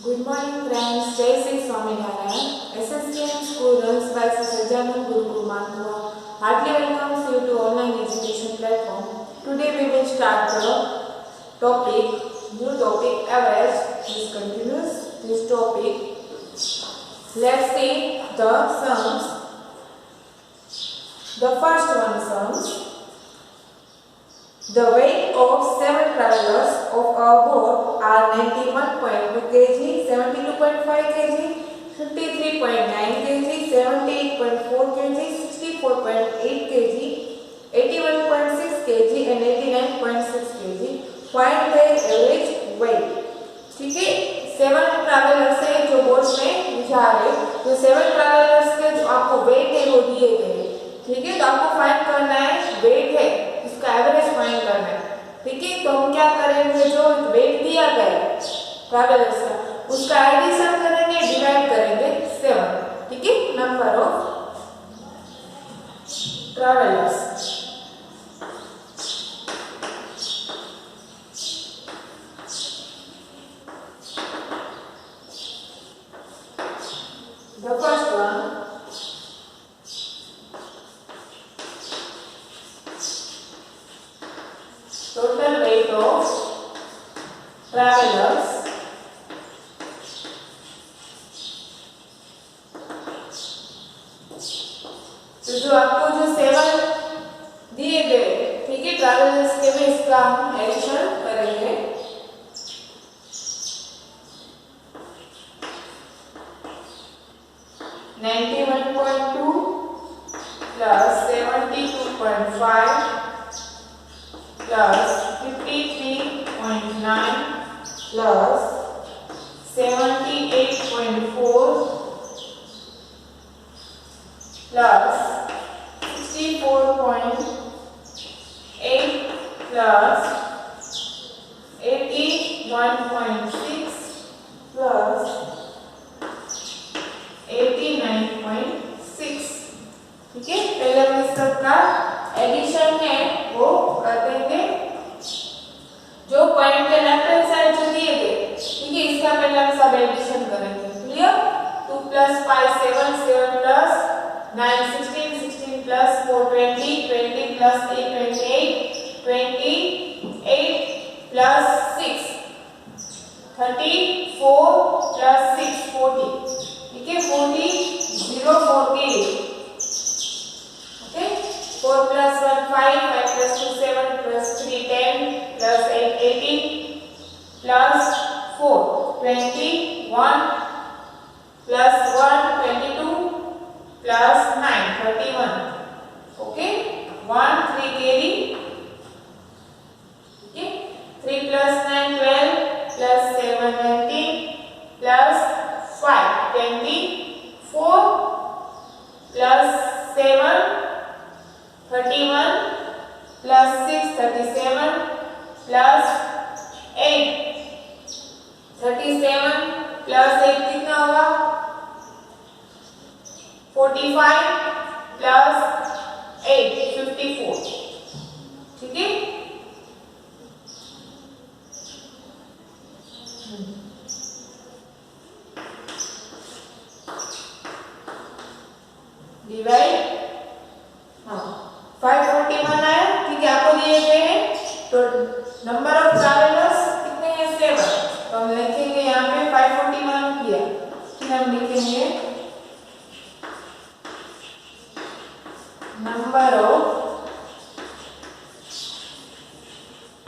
Good morning friends, Jai Sri Swaminarayan. SSKM School runs by Sajanand Gurukul Mathura. Heartily welcomes you to online education platform. Today we will start the new topic average. This continues this topic. Let's see the sums. The first one sums. The weight of 7 travelers of a boat are 91.2 kg, 72.5 kg, 53.9 kg, 78.4 kg, 64.8 kg, 81.6 kg and 89.6 kg. Find their average weight. ठीक है, 7 travellers है जो boat में जा रहे, तो 7 travellers के जो आपको वेट है वो दिए गए, ठीक है। तो आपको फाइंड करना है वेट है, इसका एवरेज फाइंड करना है, ठीक है। तो हम क्या करेंगे, जो वेट दिया गया ट्रैवलर्स का उसका एडिशन करेंगे, डिवाइड करेंगे 7, ठीक है, number of travellers. The first one, total weight of travelers तो जो आपको जो 7 दिए गए, ठीक है, ट्रैवलर्स के में इसका हम एडिशन करेंगे। (91.2) plus 72.5 plus 53.9 plus 78.4 plus 64.8 plus 81.6 plus 89.6, ठीक है। पहले हम इस सब का एडिशन है वो कर देंगे, जो पॉइंट के लेफ्ट हैंड साइड जो दिए गए, ठीक है, इसका पहले हम सब एडिशन करेंगे। Clear? 2 plus 5 7 7 plus 9 16 16 plus 4 20 20 plus 8 28 28 plus 6 34 plus 6 40, ठीक है, 40 0 4 kg, okay। 4 plus 1 5 5 plus 2 7 plus 3 10 plus 8 18 plus 4 21 plus 1 22 plus 9 31, okay। 1 3 kg, okay। 3 plus 9 12 plus 7 19 plus 5 24 plus 7 31 plus 6 37 plus 8 37 plus 8 कितना होगा 45 plus 8 54, ठीक है। डिवाइड, हाँ 541 आया, ठीक है। आपको दिए गए हैं तो नंबर ऑफ ट्रैवलर्स कितने हैं 7, तो हम लिखेंगे यहाँ पे 541 किया, फिर हम लिखेंगे number of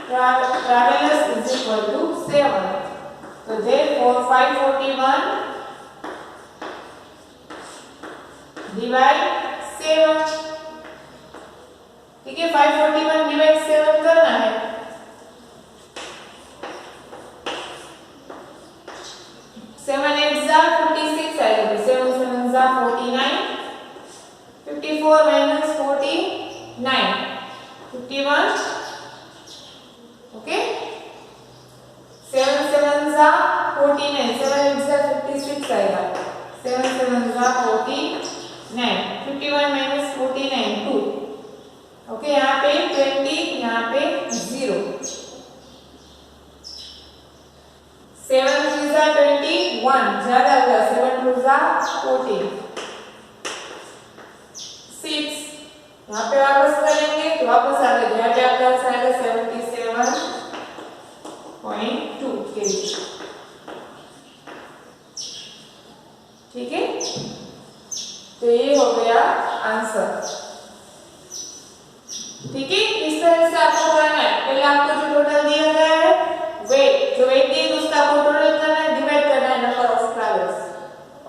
travellers is equal to 7, तो therefore 541 डिवाइड 7, ठीक है। 541 डिवाइड 7 करना है, 7 8 जा 56 आएगा, 7 7 जा 49, 54 minus 49 51, ओके। 7 7 जा 49, 7 8 जा 56 आएगा, 7 7 जा 49, 51 minus 49 2, ओके। यहाँ पे 20, यहाँ पे 0, 7 3 जा 20, जा 14, 6 यहाँ पे वापस करेंगे तो वापस आ गए, यहाँ पे आपका आंसर आएगा 77.2 kg। ठीक है, तो ये हो गया आंसर। ठीक है, इस तरह से आपको करना है। पहले आपको जो टोटल दिया गया है वेट, जो वेट दिया है उसका आपको टोटल करना है, डिवाइड करना है number of travels.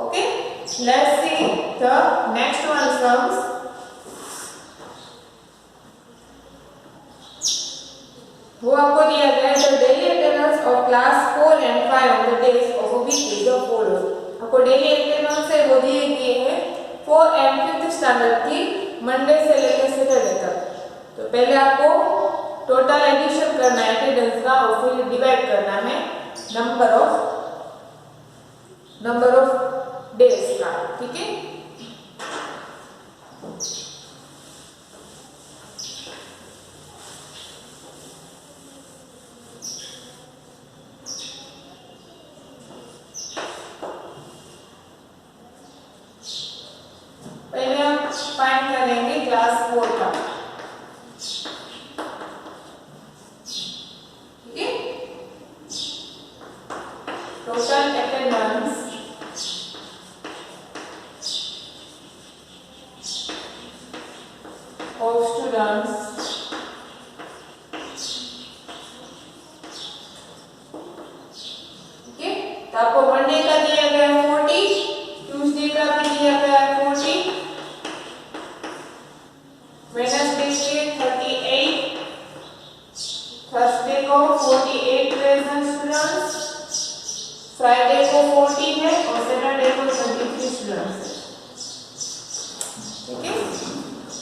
Okay, let's see the next one sums. वो आपको दिया गया है the daily attendance of class 4 and 5 on the days of a week is the following. आपको डेली अटेंडेंस है वो दिए गए हैं 4 and 5th स्टैंडर्ड की मंडे से लेकर सैटरडे तक। तो पहले आपको टोटल एडिशन करना है अटेंडेंस का और फिर डिवाइड करना है नंबर ऑफ डेज का। ठीक है, पहले हम फाइंड करेंगे क्लास 4 का। ठीक है, टोटल अटेंडेंस ऑफ स्टूडेंट्स तो आपको मंडे का दिया गया 40, ट्यूसडे का भी दिया गया 40, वेडनेसडे के 38, थर्सडे को 48 प्रेजेंट स्टूडेंट्स, फ्राइडे को 40 है और सैटरडे को 23 स्टूडेंट्स है। ठीक है,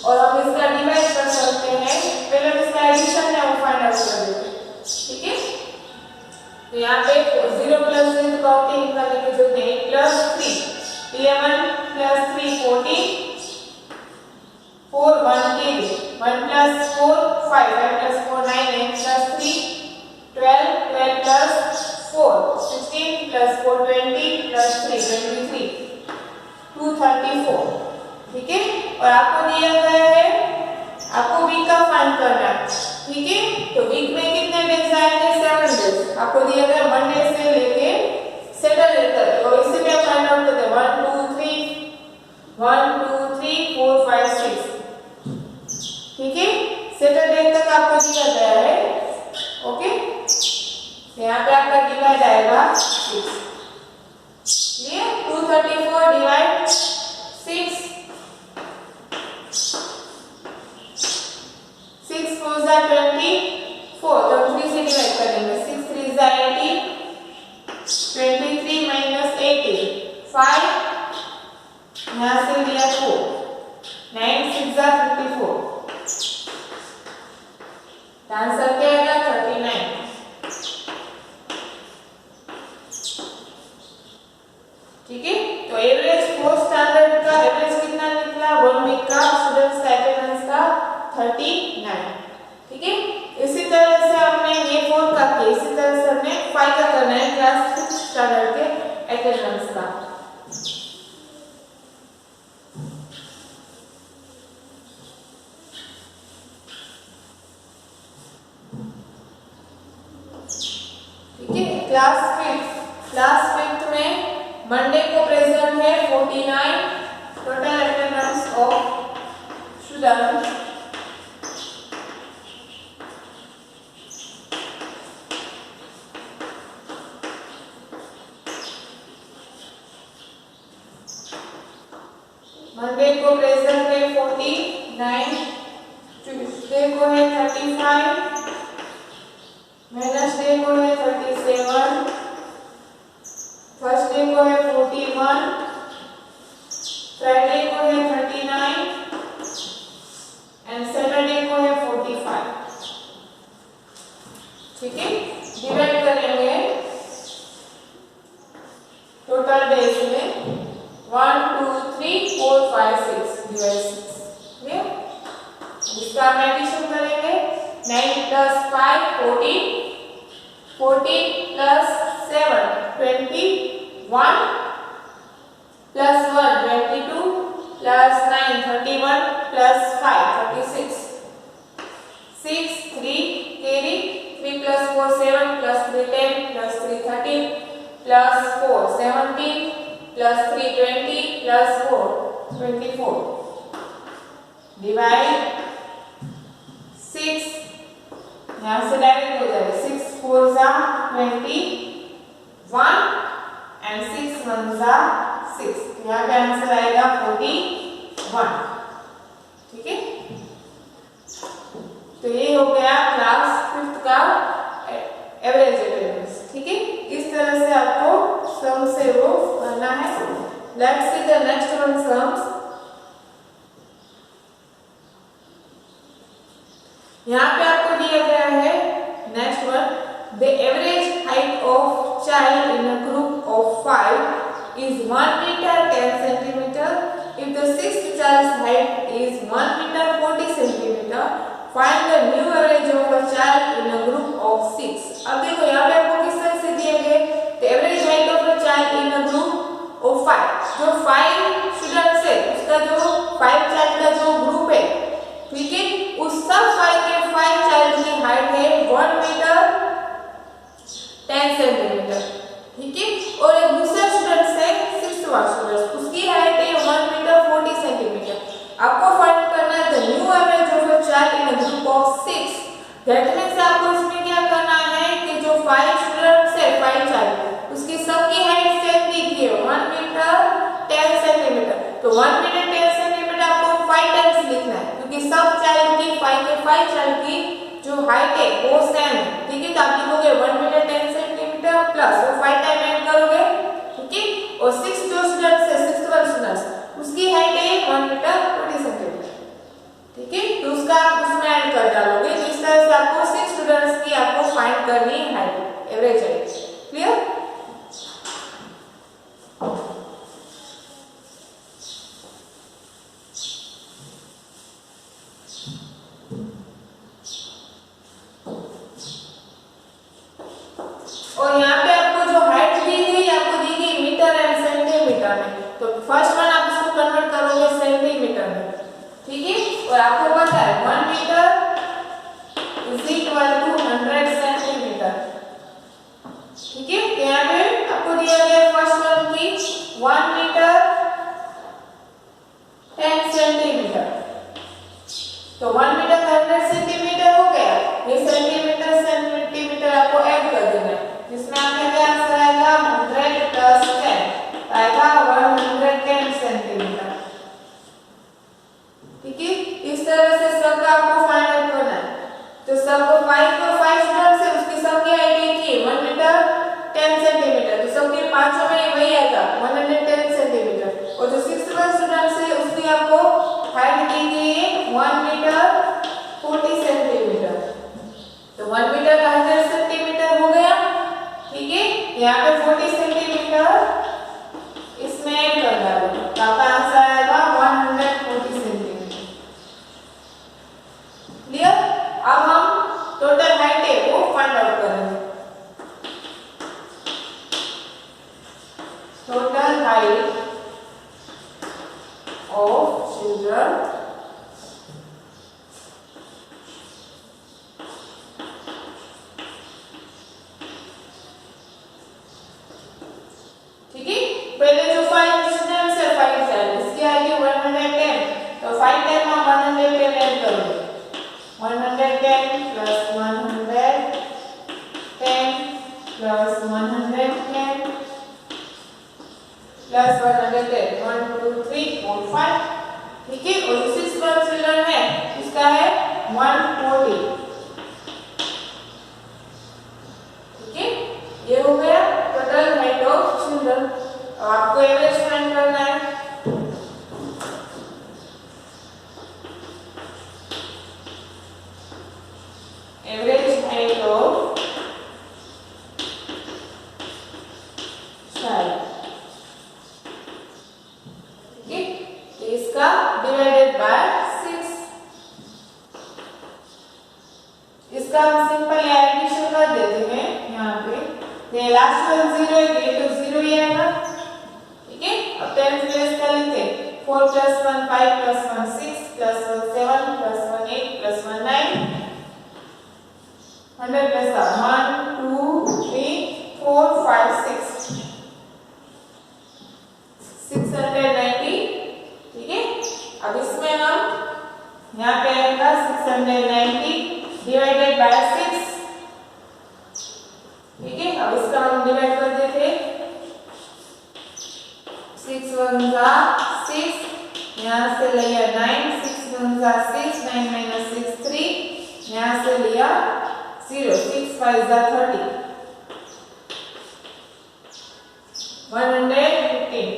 और हम इसका डिवाइड कर सकते हैं। पहले इसका एडिशन है वो फाइंड आउट कर देते हैं। ठीक है, तो यहाँ पे 0 प्लस विद काउंटिंग करने की जरूरत नहीं, plus 3 11 plus 3 14 4 1 kg 1 plus 4 5 5 plus 4 9 9 plus 3 12 12 plus 4 16 plus 4 20 plus 3 23 234। ठीक है, और आपको दिया गया है आपको वीक का फाइंड करना है। ठीक है, तो वीक में कितने डेज आएंगे? 7 डेज। आपको दिया गया मंडे से लेके सैटरडे तक, और इसे भी आप फाइंड आउट करते हैं 1 2 3 4 5 6। ठीक है, सैटरडे तक आपको दिया गया है। ओके, यहाँ पे आपका डिवाइड आएगा 6। ये 234 डिवाइड 6 6 4 जा 24, तो 3 से डिवाइड करेंगे। 6 3 जा 18, 23 माइनस 18 5, यहाँ से लिया 4, 9 6 जा 54, आंसर क्या आएगा 39। ठीक है, तो एवरेज 4 स्टैंडर्ड का एवरेज कितना निकला? 1 वीक का स्टूडेंट्स का अटेंडेंस का 39। ठीक है, इसी तरह से हमने ये 4 का किया, इसी तरह से हमने 5 का करना है क्लास 6 स्टैंडर्ड के अटेंडेंस का। ठीक है, क्लास 5th में मंडे को प्रेजेंट है 49 total attendance of students. Monday को प्रेजेंट है 49, ट्यूसडे को है 35, वेडनेसडे को है 37, थर्सडे को है 41, फ्राइडे को है 39 एंड सैटरडे को है 45। ठीक है, डिवाइड करेंगे टोटल डेज में 1 2 3 4 5 6 डिवाइड 6। इसका हम एडिशन करेंगे 9 plus 5 14, 14 plus 7 21, plus 1 22 plus 9 31 plus 5 36 6 3 carry 3 plus 4 7 plus 3 10 plus 3 13 plus 4 17 plus 3 20 plus 4 24 divide 6 यहाँ से डायरेक्ट हो जाएगा 6 4 जा 21 and 6 1 जा 6 यहाँ पे आंसर आएगा 41 ठीक है। तो ये हो गया क्लास 5th का एवरेज अटेंडेंस ठीक है। इस तरह से आपको सम से वो करना है। Let's see the next one sums. यहाँ पे आपको दिया गया है next one the average height of child in a group of 5 is 1 meter 10 centimeter. If the sixth child's height is 1 meter 40 centimeter, find the new average of a child in a group of 6. अब देखो यहाँ पे आपको किस तरह से दिए गए the average height of a child in a group of 5. जो 5 स्टूडेंट्स है उसका जो 5 चाइल्ड का जो ग्रुप है ठीक है उस सब 5 के 5 चाइल्ड की हाइट है 1 मीटर 10 सेंटीमीटर ठीक है। और एक दूसरा स्टूडेंट है 6th स्टूडेंट उसकी हाइट है 1 मीटर 40 सेंटीमीटर। आपको फाइंड करना है the new average of a child in a group of 6। That means आपको इसमें क्या करना है कि जो 5 स्टूडेंट्स है 5 चाइल्ड उसकी सबकी हाइट सेम दी है 1 मीटर 10 सेंटीमीटर। तो 1 मीटर 10 सेंटीमीटर आपको 5 टाइम्स लिखना है क्योंकि सब चाइल्ड की 5 के 5 चाइल्ड की जो हाइट है वो सेम है ठीक है। तो आप लिखोगे 1 मीटर 10 सेंटीमीटर प्लस वो 5 टाइम ऐड करोगे ठीक है। और 6 जो स्टूडेंट्स है 6th वाले स्टूडेंट्स उसकी हाइट है 1 मीटर 40 सेंटीमीटर ठीक है। तो उसका आप उसमें ऐड कर डालोगे। तो इस तरह से आपको 6 स्टूडेंट्स की आपको फाइंड करनी है हाइट एवरेज हाइट। क्लियर। और यहाँ पे आपको जो हाइट दी गई आपको दी गई मीटर एंड सेंटीमीटर में। तो फर्स्ट वन आप इसको कन्वर्ट करोगे सेंटीमीटर में ठीक है। और आपको पता है 1 metre is equal to 100 centimetre ठीक है। तो यहाँ पे आपको दिया गया फर्स्ट वन की 1 मीटर 10 सेंटीमीटर। तो 1 मीटर 100 सेंटीमीटर हो गया। ये सेंटीमीटर सेंटीमीटर आपको ऐड कर देना है जिसमें आपका क्या आंसर आएगा 100 प्लस 10 आएगा 110 सेंटीमीटर ठीक है। इस तरह से सबका आपको फाइंड आउट करना है। तो सबको 5 स्टूडेंट्स है उसकी सबकी हाइट है 1 मीटर 10 सेंटीमीटर। तो सबके पांचों में वही आएगा 110 सेंटीमीटर। और जो 6th वाला स्टूडेंट्स है उसकी आपको हाइट दी गई है 1 मीटर 40 सेंटीमीटर। तो 1 मीटर 100 सेंटीमीटर हो गया ठीक है। यहाँ पे 40 सेंटीमीटर इसमें ऐड कर डालो तो आपका आंसर आएगा 140 सेंटीमीटर। क्लियर। अब हम टोटल हाइट है वो फाइंड आउट करेंगे। टोटल हाइट ऑफ चिल्ड्रन ठीक है। पहले जो 5 स्टूडेंट्स है 5 चाइल्ड इसकी आएगी 110। तो 5 टाइम हम 110 ऐड करोगे 110 प्लस 110 प्लस 110 प्लस 110 1 2 3 4 5 ठीक है। और जो 6 वाला चिल्ड्रन है इसका है 140 ठीक है। ये हो गया टोटल हाइट ऑफ चिल्ड्रन। और आपको एवरेज फाइंड करना है। एवरेज हाइट ऑफ चाइल्ड ठीक है। तो इसका डिवाइडेड बाय 6 इसका हम सिंपल एडिशन कर देते हैं यहाँ पे। ये लास्ट वाला 0 है ये तो 0 ही आएगा ठीक है। अब 10 प्लेस कर लेते हैं। 4 + 1 5 + 1 6 + 1 7 + 1 8 + 1 9 100 + 1 2 3 4 5 6 690। ठीक है, अब इसमें हम यहाँ पे आएगा 690 डिवाइडेड बाय 6। ठीक है, अब इसका हम डिवाइड कर देते। 6 1 6, यहाँ से लिया 9, 6 1 6, 9 - 6 3, यहाँ से लिया 0, 6 5 30, 115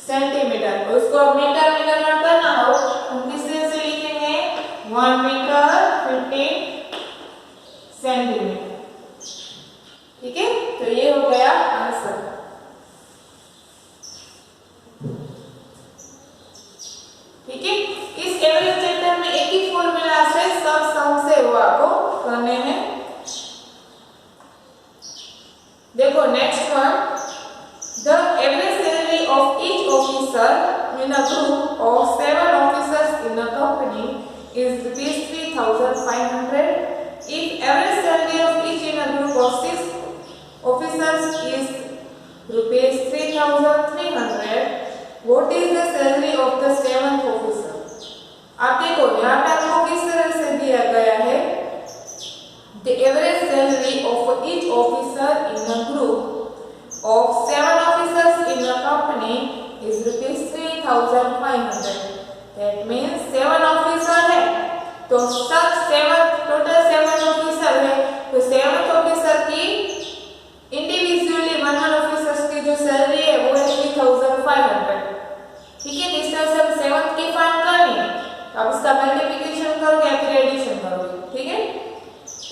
सेंटीमीटर। उसको मीटर में कन्वर्ट करना हो हम किससे से लिखेंगे 1 मीटर 15 सेंटीमीटर। ठीक है, तो ये हो गया आंसर। ठीक है, इस एवरेज चैप्टर में एक ही फॉर्मूला से सब सम से वो आपको करने हैं। देखो next one, the average salary of each officer in a group of 7 officers in a company is rupees 3,500. If average salary of each in a group of 6 officers is rupees 3,300, what is the salary of the 7th officer? आप देखो यहाँ पे आपको किस तरह से दिया गया है, the average salary of each officer in a group of 7 officers in a company is rupees 3,500. That means 7 officer है, तो सब 7 टोटल 7 ऑफिसर है, तो 7 ऑफिसर की इंडिविजुअली 1 ऑफिसर्स की जो सैलरी है वो है 3,500। ठीक है, इस तरह से हम 7 की फाइंड करनी है, तो आप इसका मल्टीप्लिकेशन करोगे या फिर एडिशन करोगे। ठीक है,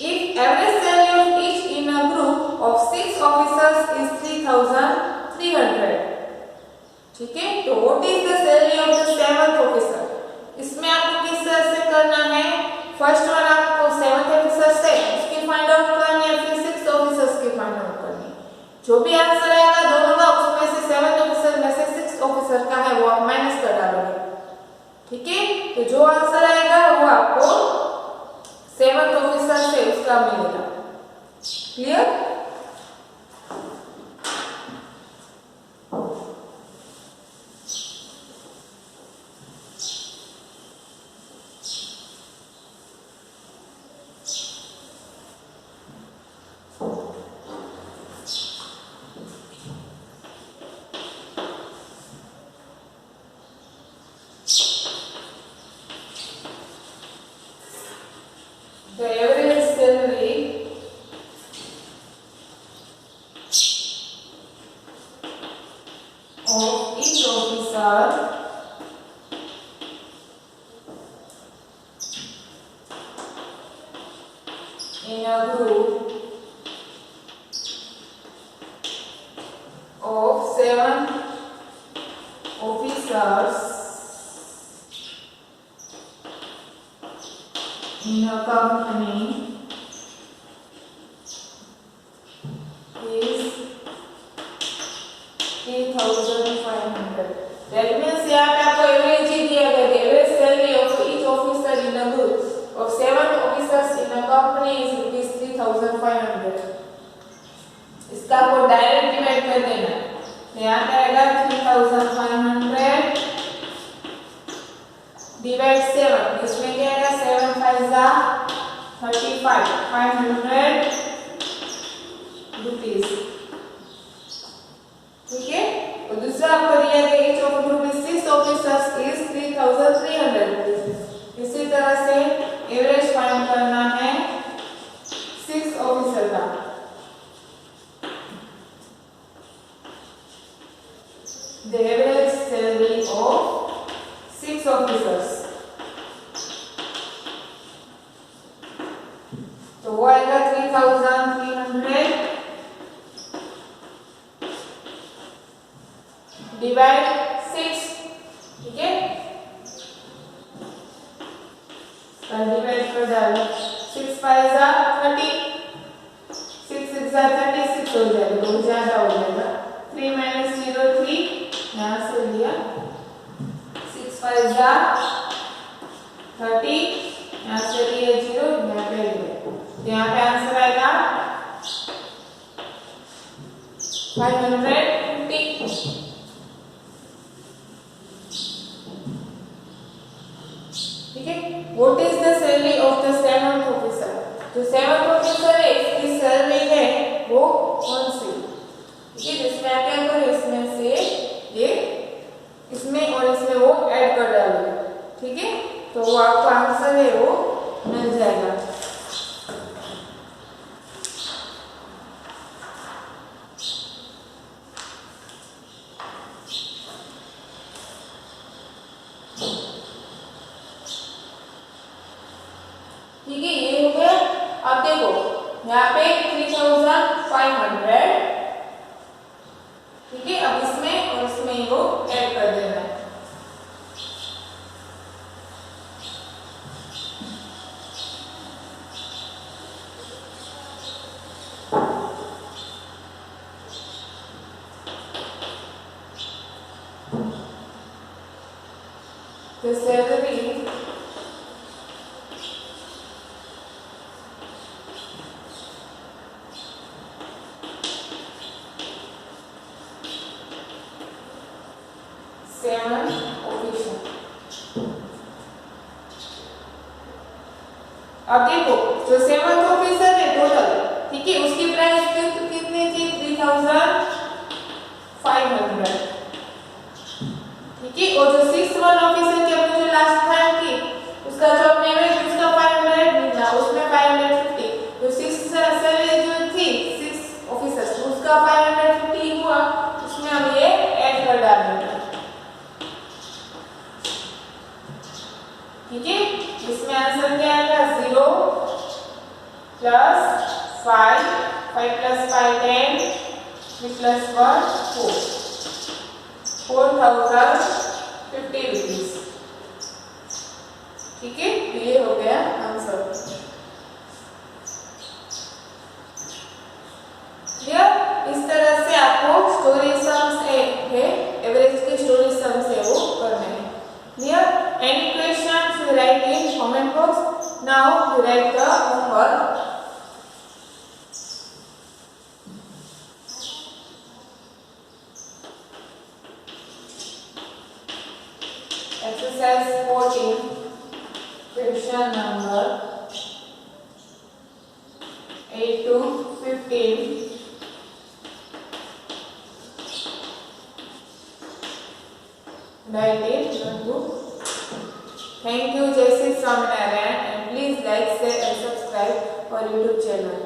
if average salary of each in a group of 6 officers is 3,300, ठीक है, तो what is the salary of the 7th officer? इसमें आपको किस तरह से करना है, फर्स्ट वन आपको 7th ऑफिसर से उसकी फाइंड आउट करनी है, फिर 6 ऑफिसर्स की फाइंड आउट करनी है। जो भी आंसर आएगा दोनों का उसमें से 7th ऑफिसर में से 6 ऑफिसर का है वो आप माइनस कर डालोगे। ठीक है, तो जो आंसर आएगा वो आपको 7th ऑफिसर से उसका मिलेगा। Clear? The average salary of each officer in a group of 7 officers in a company is 3,500. That means यहाँ पे आपको एवरेज ही दिया गया है। Average salary of each officer in a group of 7 officers in a company is rupees 3,500. इसका आपको direct divide कर देना है। यहाँ पे आएगा 3,500 डिवाइड 7, इसमें क्या आएगा 7 5 35, 500 रुपीज। ठीक है, और दूसरा आपको दिया गया each of group is 6 officers is 3,300 rupees. इसी तरह से एवरेज फाइंड करना है 6 ऑफिसर का। The average salary of 6 officers, तो वो आएगा 3,300 डिवाइड 6। ठीक है, डिवाइड कर डालो 6 5 30, 6 6 36 नेक्स्ट हो जाएगा, तो ज्यादा हो जाएगा। 3 माइनस 0 3, यहाँ से लिया 6 5 जा 30, यहाँ से लिए 0, यहाँ पे लिए, यहाँ पे आंसर आएगा 550। ठीक है, what is the salary of the seventh officer? जो सेवंथ ऑफिसर है इसकी सैलरी है वो कौन सी? ठीक है, जिसमें आप क्या करो, इसमें से ये इसमें और इसमें वो ऐड कर डालो। ठीक है, तो वो आपका आंसर है वो मिल जाएगा। ठीक है, ये हो गया। अब देखो यहाँ पे 3500, ठीक है, अब इसमें और इसमें वो ऐड कर देना है। तो सैलरी सेवन ऑफिसर। अब देखो जो सेवन ऑफिसर है टोटल, ठीक है, उसकी प्राइस कितनी थी? 3500। ठीक है, और जो 6th वन ऑफिसर की अपने जो लास्ट टाइम थी उसका जो अपने एवरेज उसका 500 मिला, उसमें 550। तो 6th सैलरी जो थी 6 ऑफिसर्स उसका 550 हुआ, उसमें हम ये ऐड कर डालेंगे। ठीक है, इसमें आंसर क्या आएगा? 0 प्लस 5 5 प्लस 5 10 3 प्लस 1 4 4050 रुपीज। ठीक है, ये हो गया आंसर। इस तरह से आपको स्टोरी सम्स है एवरेज के स्टोरी सम्स है वो करने हैं। Clear? Any questions you write in comment box. Now you write the homework. Exercise 14, question number 8 to 15. Write it in the book. Thank you, Jai Shri Swaminarayan, and please like, share and subscribe our YouTube channel.